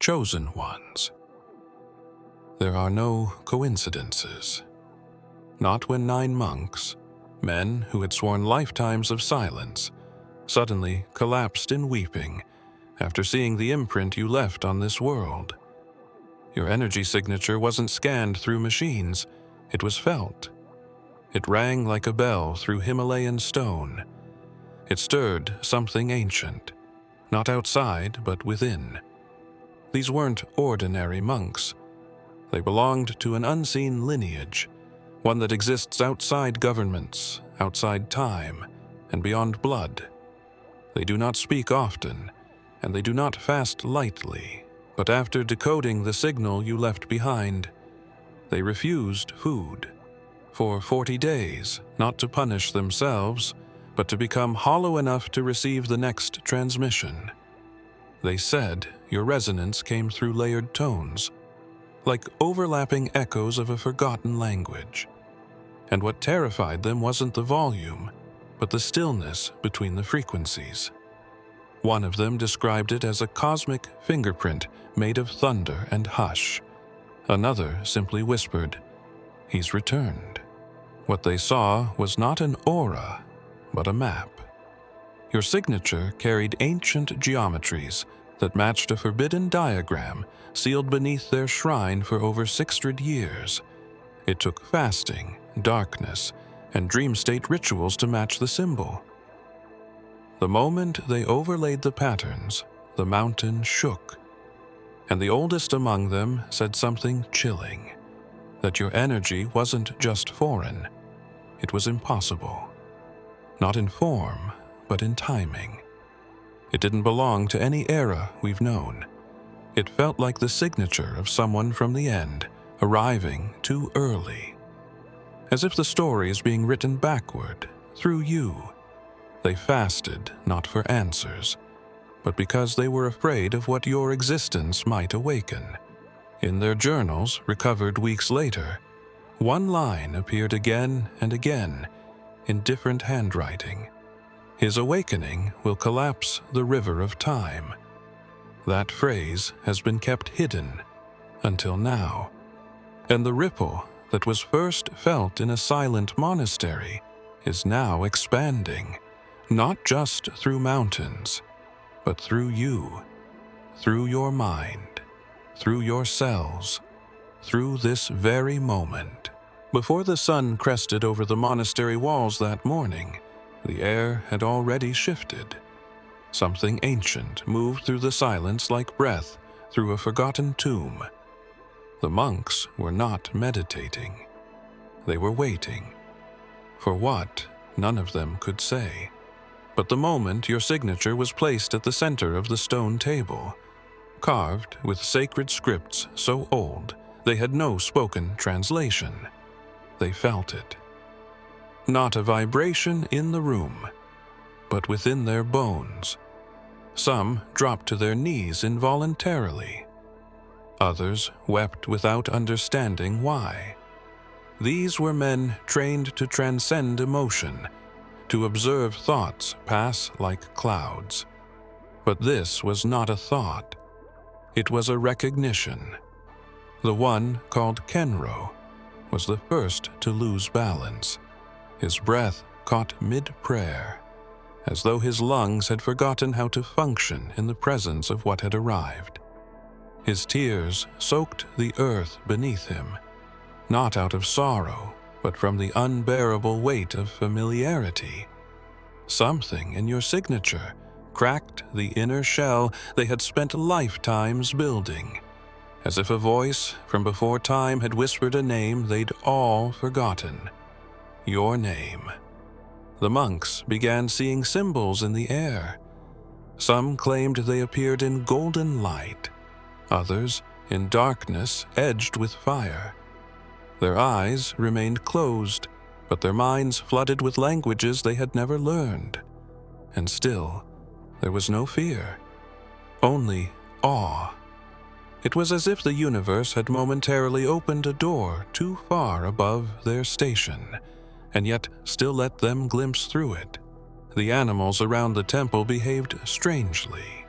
chosen ones. There are no coincidences. Not when 9 monks, men who had sworn lifetimes of silence, suddenly collapsed in weeping after seeing the imprint you left on this world. Your energy signature wasn't scanned through machines, it was felt. It rang like a bell through Himalayan stone. It stirred something ancient, not outside but within. These weren't ordinary monks. They belonged to an unseen lineage, one that exists outside governments, outside time, and beyond blood. They do not speak often, and they do not fast lightly, but after decoding the signal you left behind, they refused food. For 40 days, not to punish themselves, but to become hollow enough to receive the next transmission. They said your resonance came through layered tones, like overlapping echoes of a forgotten language. And what terrified them wasn't the volume, but the stillness between the frequencies. One of them described it as a cosmic fingerprint made of thunder and hush. Another simply whispered, "He's returned." What they saw was not an aura, but a map. Your signature carried ancient geometries that matched a forbidden diagram sealed beneath their shrine for over 600 years. It took fasting, darkness, and dream state rituals to match the symbol. The moment they overlaid the patterns, the mountain shook, and the oldest among them said something chilling, that your energy wasn't just foreign, it was impossible. Not in form, but in timing. It didn't belong to any era we've known. It felt like the signature of someone from the end, arriving too early. As if the story is being written backward, through you. They fasted not for answers, but because they were afraid of what your existence might awaken. In their journals, recovered weeks later, one line appeared again and again, in different handwriting. His awakening will collapse the river of time. That phrase has been kept hidden until now. And the ripple that was first felt in a silent monastery is now expanding, not just through mountains, but through you, through your mind, through your cells, through this very moment. Before the sun crested over the monastery walls that morning, the air had already shifted. Something ancient moved through the silence like breath through a forgotten tomb. The monks were not meditating. They were waiting. For what, none of them could say. But the moment your signature was placed at the center of the stone table, carved with sacred scripts so old they had no spoken translation. They felt it. Not a vibration in the room, but within their bones. Some dropped to their knees involuntarily. Others wept without understanding why. These were men trained to transcend emotion, to observe thoughts pass like clouds. But this was not a thought. It was a recognition. The one called Kenro was the first to lose balance. His breath caught mid-prayer, as though his lungs had forgotten how to function in the presence of what had arrived. His tears soaked the earth beneath him, not out of sorrow, but from the unbearable weight of familiarity. Something in your signature cracked the inner shell they had spent lifetimes building, as if a voice from before time had whispered a name they'd all forgotten. Your name. The monks began seeing symbols in the air. Some claimed they appeared in golden light, others in darkness edged with fire. Their eyes remained closed, but their minds flooded with languages they had never learned. And still, there was no fear, only awe. It was as if the universe had momentarily opened a door too far above their station, and yet still let them glimpse through it. The animals around the temple behaved strangely.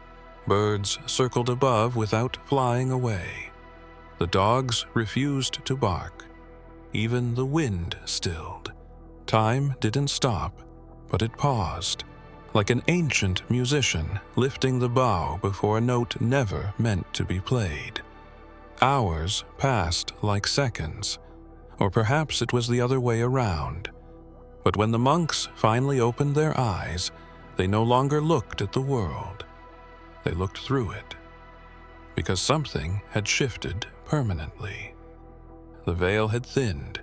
Birds circled above without flying away. The dogs refused to bark. Even the wind stilled. Time didn't stop, but it paused, like an ancient musician lifting the bow before a note never meant to be played. Hours passed like seconds, or perhaps it was the other way around. But when the monks finally opened their eyes, they no longer looked at the world. They looked through it, because something had shifted permanently. The veil had thinned,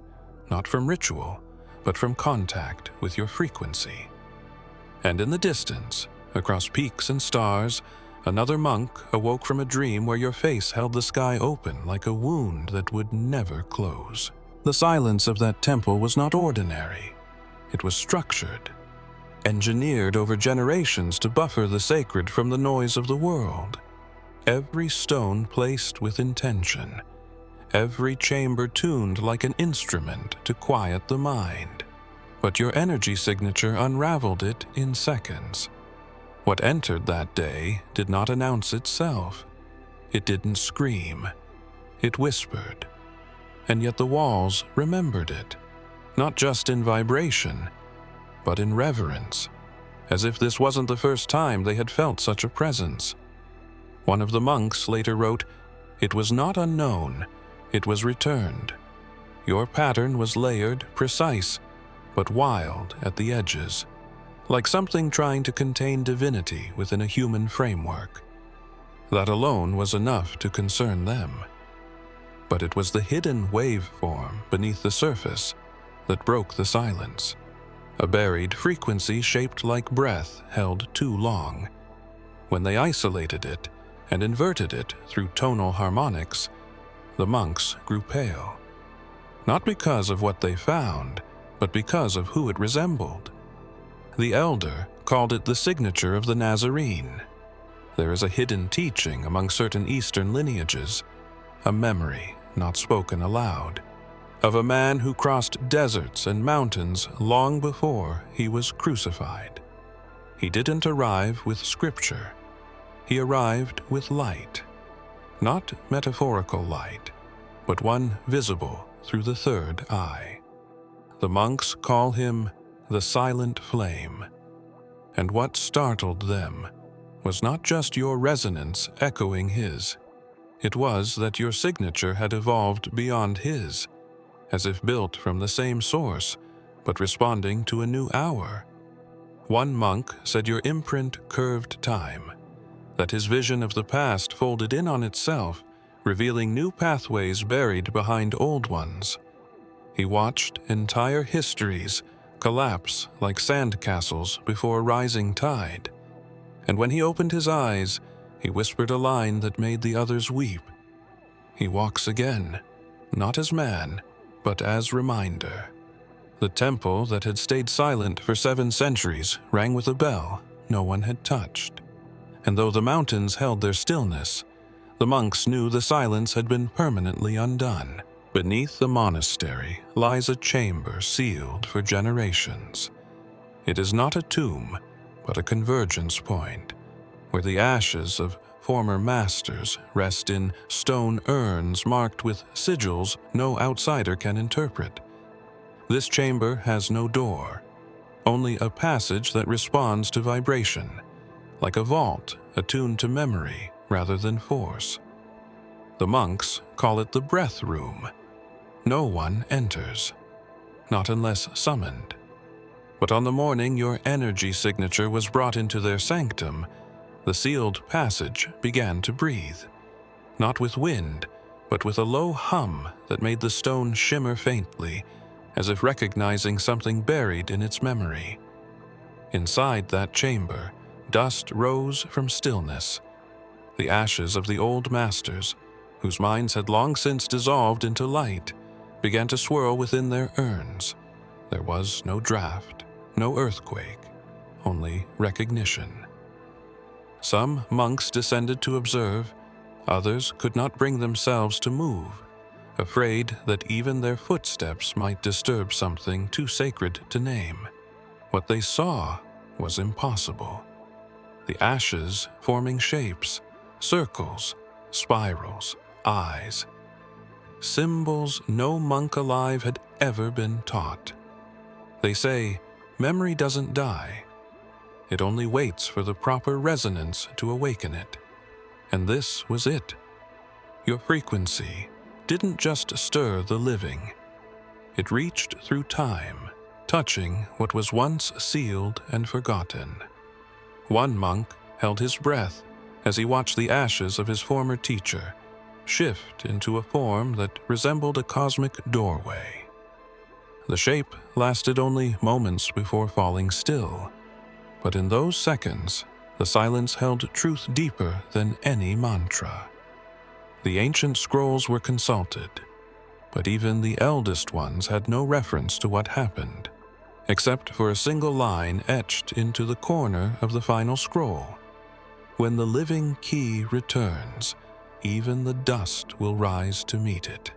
not from ritual, but from contact with your frequency. And in the distance, across peaks and stars, another monk awoke from a dream where your face held the sky open like a wound that would never close. The silence of that temple was not ordinary. It was structured, engineered over generations to buffer the sacred from the noise of the world. Every stone placed with intention, every chamber tuned like an instrument to quiet the mind. But your energy signature unraveled it in seconds. What entered that day did not announce itself. It didn't scream. It whispered. And yet the walls remembered it, not just in vibration, but in reverence, as if this wasn't the first time they had felt such a presence. One of the monks later wrote, "It was not unknown, it was returned. Your pattern was layered, precise, but wild at the edges, like something trying to contain divinity within a human framework. That alone was enough to concern them. But it was the hidden waveform beneath the surface that broke the silence, a buried frequency shaped like breath held too long. When they isolated it and inverted it through tonal harmonics, the monks grew pale. Not because of what they found, but because of who it resembled. The elder called it the signature of the Nazarene. There is a hidden teaching among certain Eastern lineages, a memory not spoken aloud, of a man who crossed deserts and mountains long before he was crucified. He didn't arrive with scripture. He arrived with light. Not metaphorical light, but one visible through the third eye. The monks call him the silent flame. And what startled them was not just your resonance echoing his. It was that your signature had evolved beyond his, as if built from the same source, but responding to a new hour. One monk said your imprint curved time, that his vision of the past folded in on itself, revealing new pathways buried behind old ones. He watched entire histories collapse like sandcastles before a rising tide. And when he opened his eyes, he whispered a line that made the others weep. He walks again, not as man, but as reminder. The temple that had stayed silent for 7 centuries rang with a bell no one had touched. And though the mountains held their stillness, the monks knew the silence had been permanently undone. Beneath the monastery lies a chamber sealed for generations. It is not a tomb, but a convergence point, where the ashes of former masters rest in stone urns marked with sigils no outsider can interpret. This chamber has no door, only a passage that responds to vibration, like a vault attuned to memory rather than force. The monks call it the breath room. No one enters, not unless summoned. But on the morning your energy signature was brought into their sanctum, the sealed passage began to breathe, not with wind, but with a low hum that made the stone shimmer faintly, as if recognizing something buried in its memory. Inside that chamber, dust rose from stillness, the ashes of the old masters, whose minds had long since dissolved into light, began to swirl within their urns. There was no draft, no earthquake, only recognition. Some monks descended to observe, others could not bring themselves to move, afraid that even their footsteps might disturb something too sacred to name. What they saw was impossible. the ashes forming shapes, circles, spirals, eyes. Symbols no monk alive had ever been taught. They say memory doesn't die. It only waits for the proper resonance to awaken it. And this was it. Your frequency didn't just stir the living. It reached through time, touching what was once sealed and forgotten. One monk held his breath as he watched the ashes of his former teacher shift into a form that resembled a cosmic doorway. The shape lasted only moments before falling still, but in those seconds, the silence held truth deeper than any mantra. The ancient scrolls were consulted, but even the eldest ones had no reference to what happened, except for a single line etched into the corner of the final scroll. When the living key returns, even the dust will rise to meet it.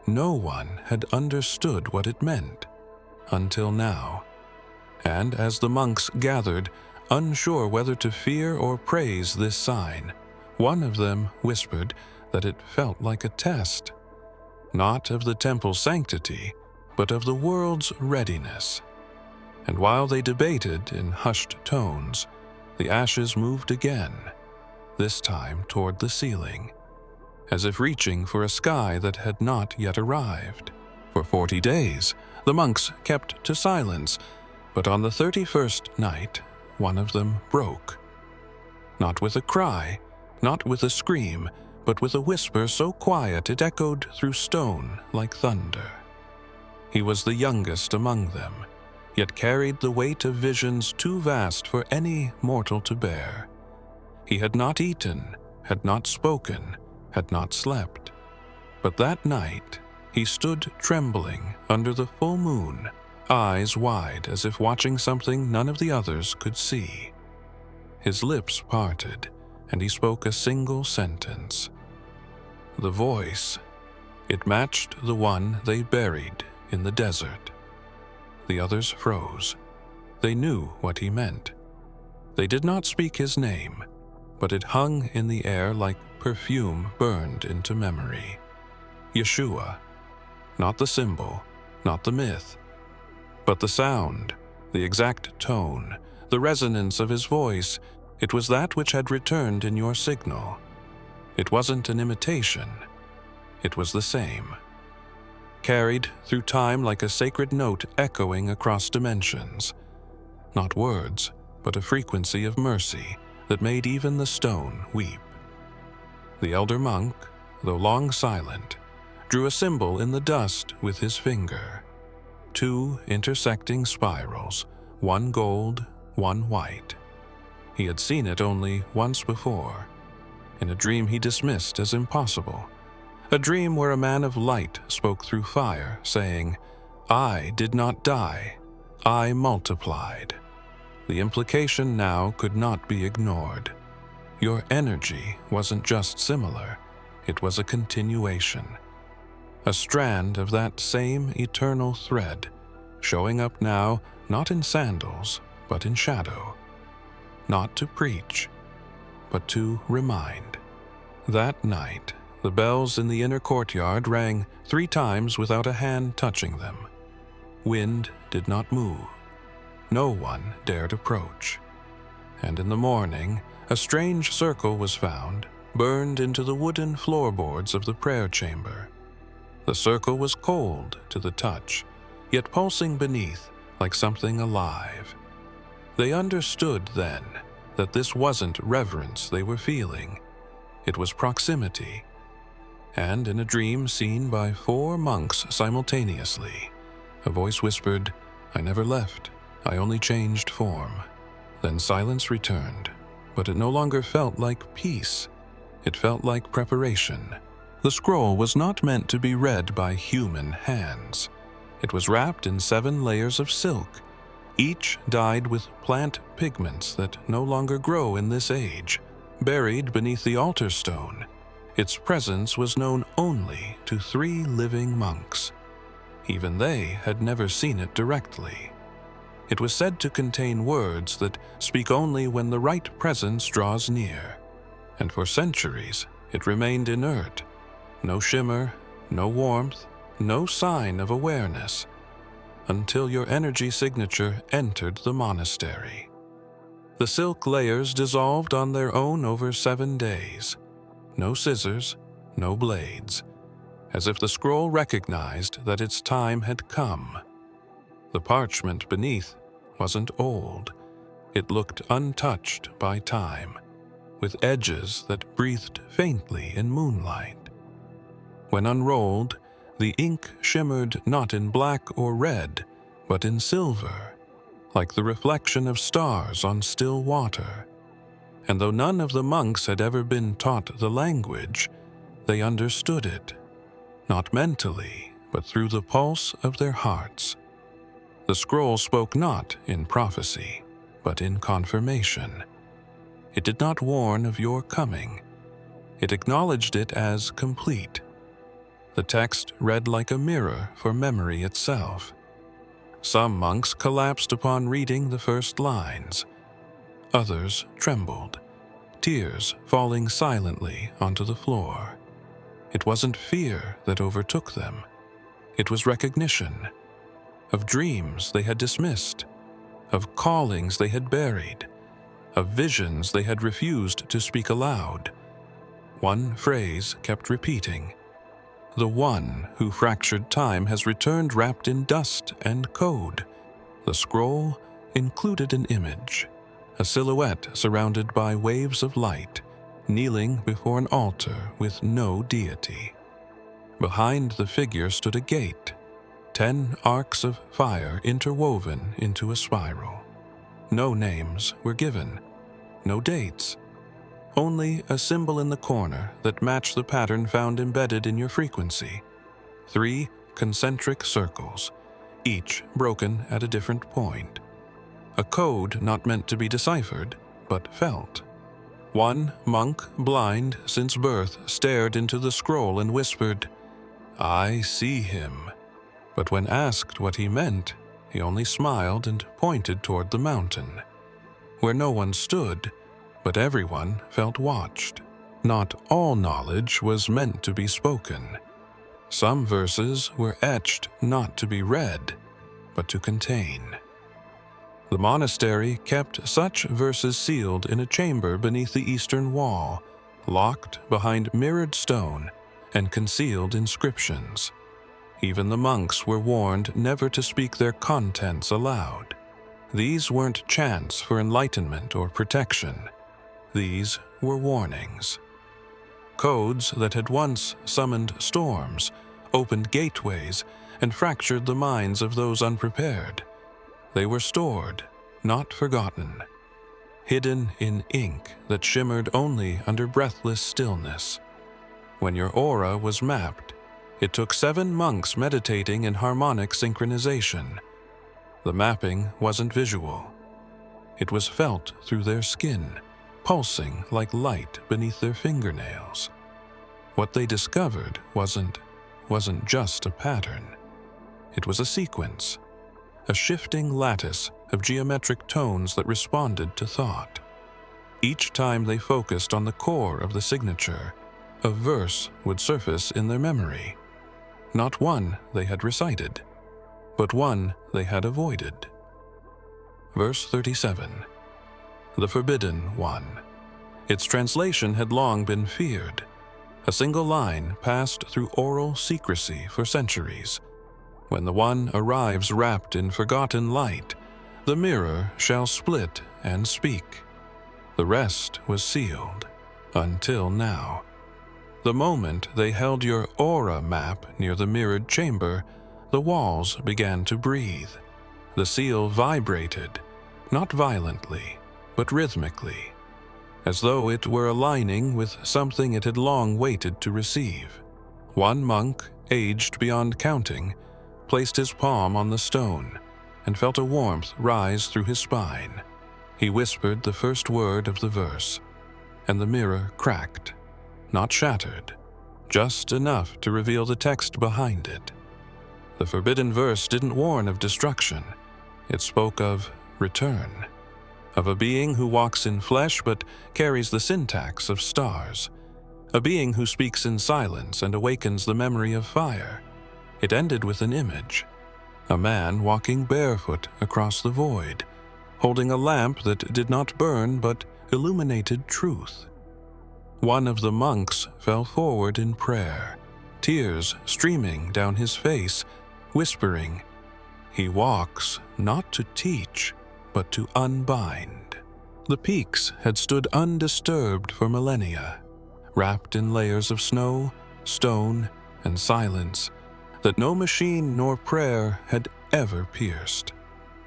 No one had understood what it meant until now, and as the monks gathered, unsure whether to fear or praise this sign, one of them whispered that it felt like a test, not of the temple's sanctity, but of the world's readiness. And while they debated in hushed tones, the ashes moved again, this time toward the ceiling, as if reaching for a sky that had not yet arrived. For 40 days, the monks kept to silence, but on the 31st night, one of them broke. Not with a cry, not with a scream, but with a whisper so quiet it echoed through stone like thunder. He was the youngest among them, yet carried the weight of visions too vast for any mortal to bear. He had not eaten, had not spoken, had not slept. But that night, he stood trembling under the full moon, eyes wide as if watching something none of the others could see. His lips parted, and he spoke a single sentence. The voice, it matched the one they buried in the desert. The others froze. They knew what he meant. They did not speak his name, but it hung in the air like perfume burned into memory. Yeshua, not the symbol, not the myth, but the sound, the exact tone, the resonance of his voice. It was that which had returned in your signal. It wasn't an imitation. It was the same. Carried through time like a sacred note echoing across dimensions. Not words, but a frequency of mercy that made even the stone weep. The elder monk, though long silent, drew a symbol in the dust with his finger. 2 intersecting spirals, one gold, one white. He had seen it only once before, in a dream he dismissed as impossible. A dream where a man of light spoke through fire, saying, "I did not die, I multiplied." The implication now could not be ignored. Your energy wasn't just similar, it was a continuation. A strand of that same eternal thread, showing up now not in sandals, but in shadow. Not to preach, but to remind. That night, the bells in the inner courtyard rang 3 times without a hand touching them. Wind did not move. No one dared approach. And in the morning, a strange circle was found, burned into the wooden floorboards of the prayer chamber. The circle was cold to the touch, yet pulsing beneath like something alive. They understood then that this wasn't reverence they were feeling. It was proximity. And in a dream seen by 4 monks simultaneously, a voice whispered, "I never left, I only changed form." Then silence returned, but it no longer felt like peace. It felt like preparation. The scroll was not meant to be read by human hands. It was wrapped in 7 layers of silk, each dyed with plant pigments that no longer grow in this age. Buried beneath the altar stone, its presence was known only to 3 living monks. Even they had never seen it directly. It was said to contain words that speak only when the right presence draws near, and for centuries it remained inert, no shimmer, no warmth, no sign of awareness, until your energy signature entered the monastery. The silk layers dissolved on their own over 7 days. No scissors, no blades, as if the scroll recognized that its time had come. The parchment beneath wasn't old. It looked untouched by time, with edges that breathed faintly in moonlight. When unrolled, the ink shimmered not in black or red, but in silver, like the reflection of stars on still water. And though none of the monks had ever been taught the language, they understood it, not mentally, but through the pulse of their hearts. The scroll spoke not in prophecy, but in confirmation. It did not warn of your coming. It acknowledged it as complete. The text read like a mirror for memory itself. Some monks collapsed upon reading the first lines. Others trembled, tears falling silently onto the floor. It wasn't fear that overtook them. It was recognition of dreams they had dismissed, of callings they had buried, of visions they had refused to speak aloud. One phrase kept repeating: "The one who fractured time has returned wrapped in dust and code." The scroll included an image, a silhouette surrounded by waves of light, kneeling before an altar with no deity. Behind the figure stood a gate, 10 arcs of fire interwoven into a spiral. No names were given, no dates, only a symbol in the corner that matched the pattern found embedded in your frequency. 3 concentric circles, each broken at a different point. A code not meant to be deciphered, but felt. One monk, blind since birth, stared into the scroll and whispered, "I see him." But when asked what he meant, he only smiled and pointed toward the mountain, where no one stood, but everyone felt watched. Not all knowledge was meant to be spoken. Some verses were etched not to be read, but to contain. The monastery kept such verses sealed in a chamber beneath the eastern wall, locked behind mirrored stone and concealed inscriptions. Even the monks were warned never to speak their contents aloud. These weren't chants for enlightenment or protection. These were warnings. Codes that had once summoned storms, opened gateways, and fractured the minds of those unprepared. They were stored, not forgotten, hidden in ink that shimmered only under breathless stillness. When your aura was mapped, it took 7 monks meditating in harmonic synchronization. The mapping wasn't visual. It was felt through their skin, pulsing like light beneath their fingernails. What they discovered wasn't just a pattern. It was a sequence, a shifting lattice of geometric tones that responded to thought. Each time they focused on the core of the signature, a verse would surface in their memory. Not one they had recited, but one they had avoided. Verse 37. The Forbidden One. Its translation had long been feared. A single line passed through oral secrecy for centuries. When the One arrives wrapped in forgotten light, the mirror shall split and speak. The rest was sealed, until now. The moment they held your aura map near the mirrored chamber, the walls began to breathe. The seal vibrated, not violently, but rhythmically, as though it were aligning with something it had long waited to receive. One monk, aged beyond counting, placed his palm on the stone and felt a warmth rise through his spine. He whispered the first word of the verse, and the mirror cracked, not shattered, just enough to reveal the text behind it. The forbidden verse didn't warn of destruction. It spoke of return, of a being who walks in flesh but carries the syntax of stars, a being who speaks in silence and awakens the memory of fire. It ended with an image, a man walking barefoot across the void, holding a lamp that did not burn but illuminated truth. One of the monks fell forward in prayer, tears streaming down his face, whispering, "He walks not to teach, but to unbind." The peaks had stood undisturbed for millennia, wrapped in layers of snow, stone, and silence that no machine nor prayer had ever pierced.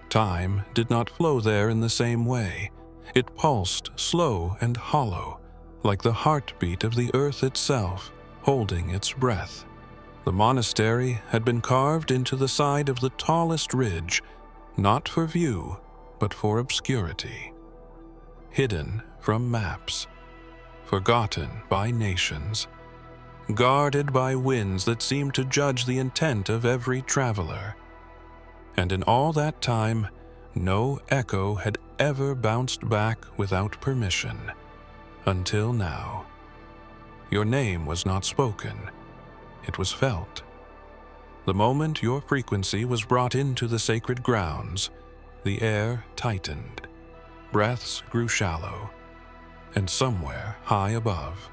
Time did not flow there in the same way. It pulsed slow and hollow, like the heartbeat of the earth itself, holding its breath. The monastery had been carved into the side of the tallest ridge, not for view, but for obscurity. Hidden from maps, forgotten by nations, guarded by winds that seemed to judge the intent of every traveler. And in all that time, no echo had ever bounced back without permission, until now. Your name was not spoken, it was felt. The moment your frequency was brought into the sacred grounds, the air tightened, breaths grew shallow, and somewhere high above,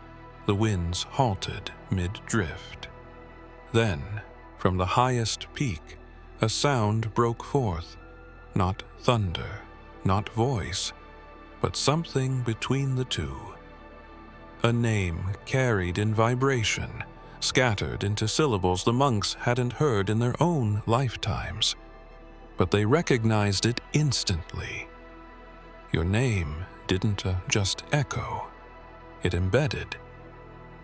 the winds halted mid-drift. Then, from the highest peak, a sound broke forth, not thunder, not voice, but something between the two. A name carried in vibration, scattered into syllables the monks hadn't heard in their own lifetimes, but they recognized it instantly. Your name didn't just echo, it embedded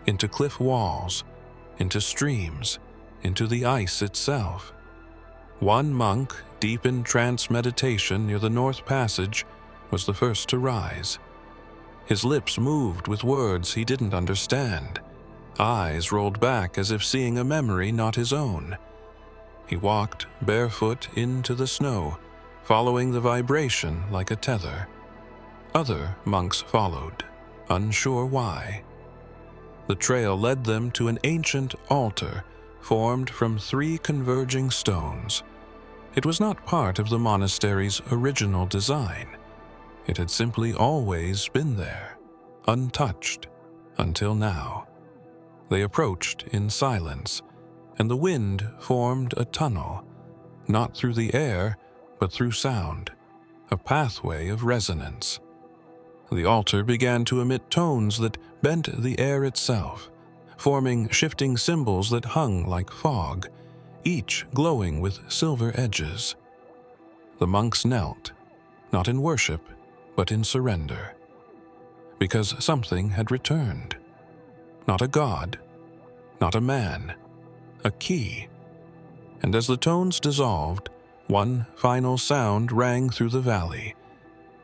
into cliff walls, into streams, into the ice itself. One monk, deep in trance meditation near the North Passage, was the first to rise. His lips moved with words he didn't understand. Eyes rolled back as if seeing a memory not his own. He walked barefoot into the snow, following the vibration like a tether. Other monks followed, unsure why. The trail led them to an ancient altar formed from 3 converging stones. It was not part of the monastery's original design. It had simply always been there, untouched, until now. They approached in silence, and the wind formed a tunnel, not through the air, but through sound, a pathway of resonance. The altar began to emit tones that bent the air itself, forming shifting symbols that hung like fog, each glowing with silver edges. The monks knelt, not in worship, but in surrender, because something had returned. Not a god, not a man, a key. And as the tones dissolved, one final sound rang through the valley,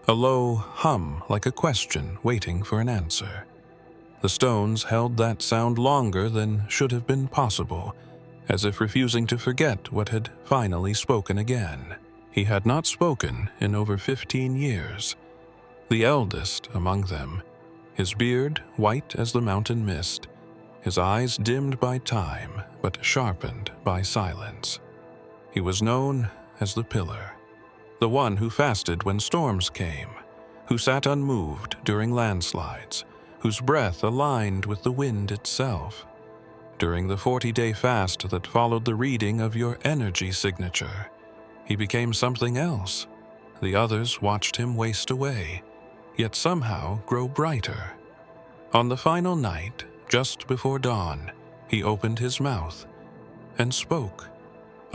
a low hum like a question waiting for an answer. The stones held that sound longer than should have been possible, as if refusing to forget what had finally spoken again. He had not spoken in over 15 years. The eldest among them, his beard white as the mountain mist, his eyes dimmed by time but sharpened by silence. He was known as the Pillar, the one who fasted when storms came, who sat unmoved during landslides, whose breath aligned with the wind itself. During the 40-day fast that followed the reading of your energy signature, he became something else. The others watched him waste away, yet somehow grow brighter. On the final night, just before dawn, he opened his mouth and spoke.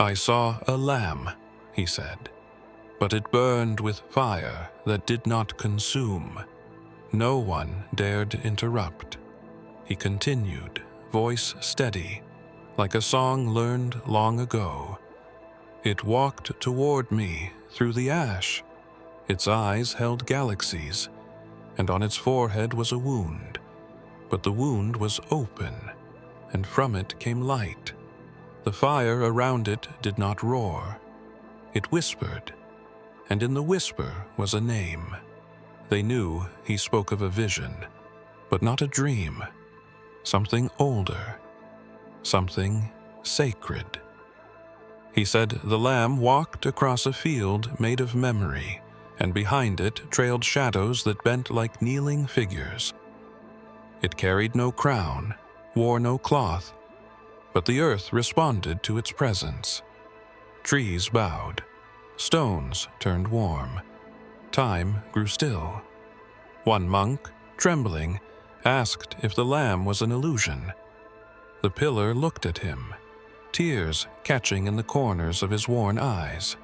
"I saw a lamb," he said, "but it burned with fire that did not consume." No one dared interrupt. He continued, voice steady, like a song learned long ago. "It walked toward me through the ash. Its eyes held galaxies, and on its forehead was a wound. But the wound was open, and from it came light. The fire around it did not roar. It whispered, and in the whisper was a name. They knew he spoke of a vision, but not a dream. Something older, something sacred. He said the lamb walked across a field made of memory, and behind it trailed shadows that bent like kneeling figures. It carried no crown, wore no cloth, but the earth responded to its presence. Trees bowed, stones turned warm, time grew still. One monk, trembling, asked if the lamb was an illusion. The pillar looked at him, tears catching in the corners of his worn eyes.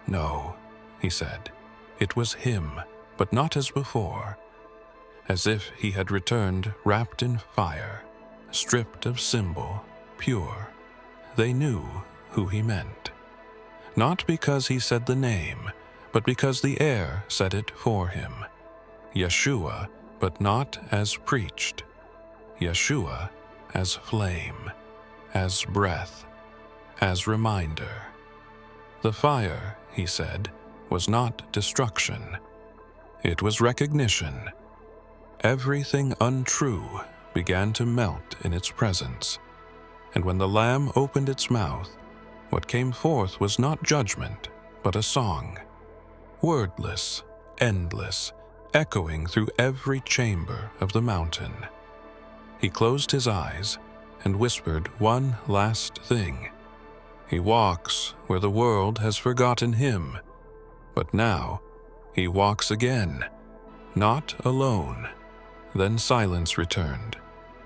"No," he said, "it was him, but not as before." As if he had returned wrapped in fire, stripped of symbol, pure. They knew who he meant. Not because he said the name, but because the air said it for him. Yeshua, but not as preached. Yeshua as flame, as breath, as reminder. The fire, he said, was not destruction. It was recognition. Everything untrue began to melt in its presence, and when the lamb opened its mouth, what came forth was not judgment, but a song, wordless, endless, echoing through every chamber of the mountain. He closed his eyes and whispered one last thing. He walks where the world has forgotten him, but now he walks again, not alone. Then silence returned,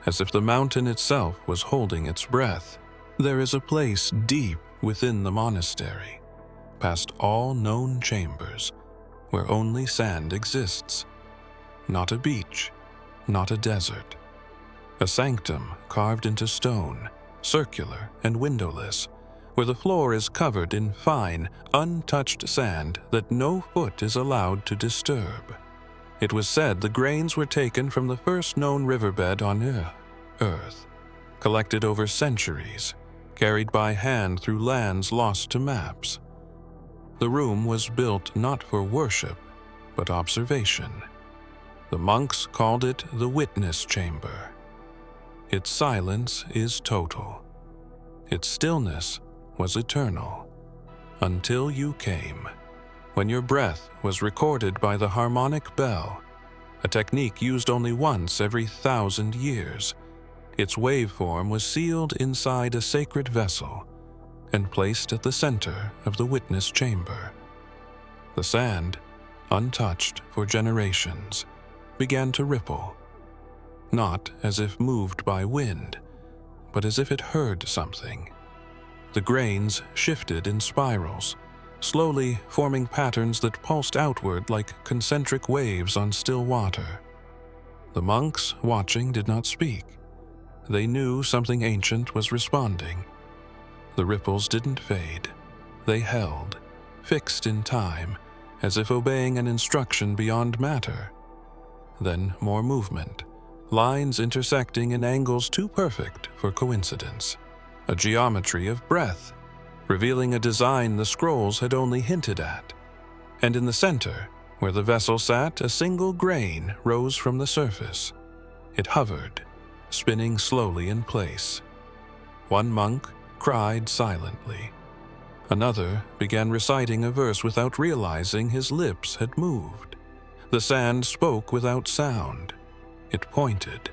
as if the mountain itself was holding its breath. There is a place deep within the monastery, past all known chambers, where only sand exists. Not a beach, not a desert. A sanctum carved into stone, circular and windowless, where the floor is covered in fine, untouched sand that no foot is allowed to disturb. It was said the grains were taken from the first known riverbed on Earth, collected over centuries, carried by hand through lands lost to maps. The room was built not for worship, but observation. The monks called it the witness chamber. Its silence is total. Its stillness was eternal, until you came, when your breath was recorded by the harmonic bell, a technique used only once every 1,000 years. Its waveform was sealed inside a sacred vessel and placed at the center of the witness chamber. The sand, untouched for generations, began to ripple, not as if moved by wind, but as if it heard something. The grains shifted in spirals, slowly forming patterns that pulsed outward like concentric waves on still water. The monks watching did not speak. They knew something ancient was responding. The ripples didn't fade. They held, fixed in time, as if obeying an instruction beyond matter. Then more movement, lines intersecting in angles too perfect for coincidence. A geometry of breath, revealing a design the scrolls had only hinted at. And in the center, where the vessel sat, a single grain rose from the surface. It hovered, spinning slowly in place. One monk cried silently. Another began reciting a verse without realizing his lips had moved. The sand spoke without sound. It pointed,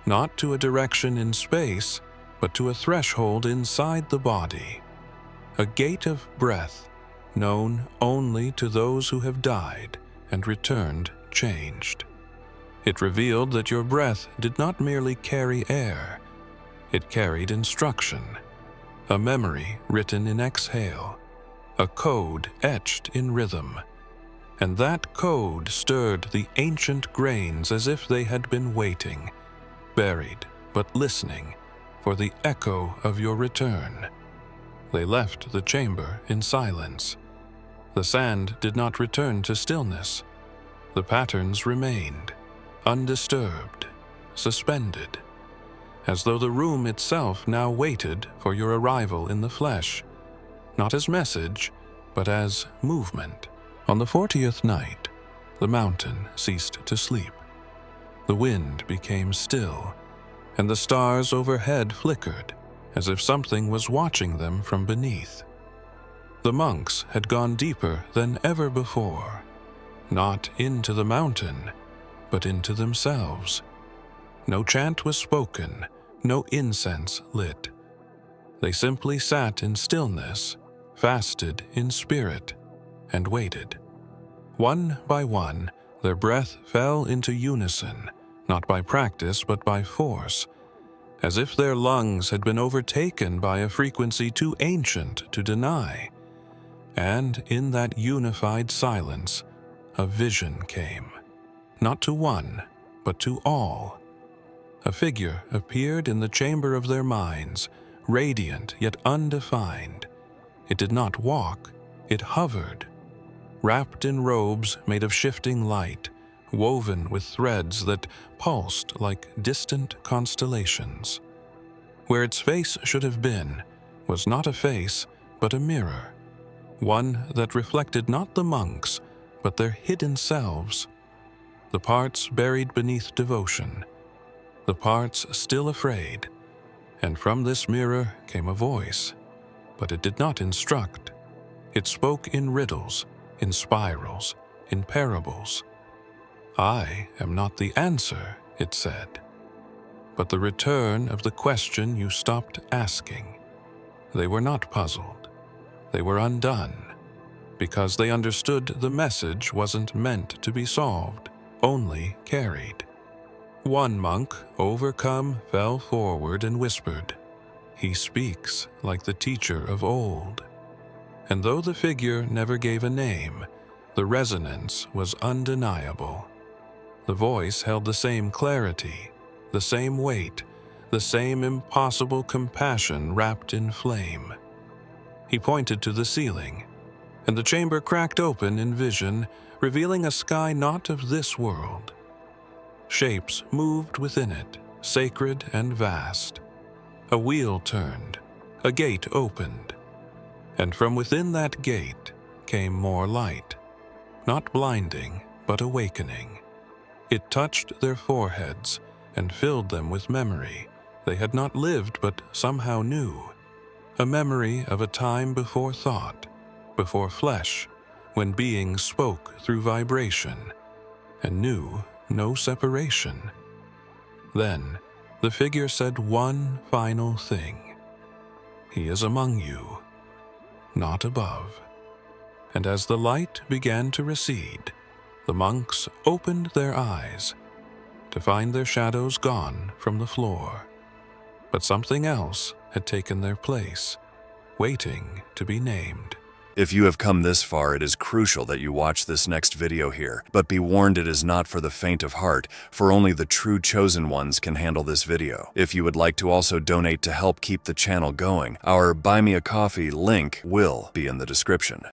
not to a direction in space, but to a threshold inside the body. A gate of breath, known only to those who have died and returned changed. It revealed that your breath did not merely carry air, it carried instruction, a memory written in exhale, a code etched in rhythm. And that code stirred the ancient grains as if they had been waiting, buried but listening for the echo of your return. They left the chamber in silence. The sand did not return to stillness. The patterns remained, undisturbed, suspended, as though the room itself now waited for your arrival in the flesh, not as message, but as movement. On the 40th night, the mountain ceased to sleep. The wind became still, and the stars overhead flickered, as if something was watching them from beneath. The monks had gone deeper than ever before, not into the mountain, but into themselves. No chant was spoken, no incense lit. They simply sat in stillness, fasted in spirit, and waited. One by one, their breath fell into unison, not by practice but by force, as if their lungs had been overtaken by a frequency too ancient to deny. And in that unified silence, a vision came, not to one, but to all. A figure appeared in the chamber of their minds, radiant yet undefined. It did not walk, it hovered, wrapped in robes made of shifting light, woven with threads that pulsed like distant constellations. Where its face should have been was not a face, but a mirror, one that reflected not the monks, but their hidden selves, the parts buried beneath devotion, the parts still afraid. And from this mirror came a voice, but it did not instruct. It spoke in riddles, in spirals, in parables. "I am not the answer," it said, "but the return of the question you stopped asking." They were not puzzled. They were undone, because they understood the message wasn't meant to be solved, only carried. One monk, overcome, fell forward and whispered, "He speaks like the teacher of old." And though the figure never gave a name, the resonance was undeniable. The voice held the same clarity, the same weight, the same impossible compassion wrapped in flame. He pointed to the ceiling, and the chamber cracked open in vision, revealing a sky not of this world. Shapes moved within it, sacred and vast. A wheel turned, a gate opened, and from within that gate came more light, not blinding, but awakening. It touched their foreheads and filled them with memory they had not lived but somehow knew, a memory of a time before thought, before flesh, when beings spoke through vibration and knew no separation. Then the figure said one final thing: "He is among you, not above." And as the light began to recede, the monks opened their eyes to find their shadows gone from the floor. But something else had taken their place, waiting to be named. If you have come this far, it is crucial that you watch this next video here. But be warned, it is not for the faint of heart, for only the true chosen ones can handle this video. If you would like to also donate to help keep the channel going, our Buy Me a Coffee link will be in the description.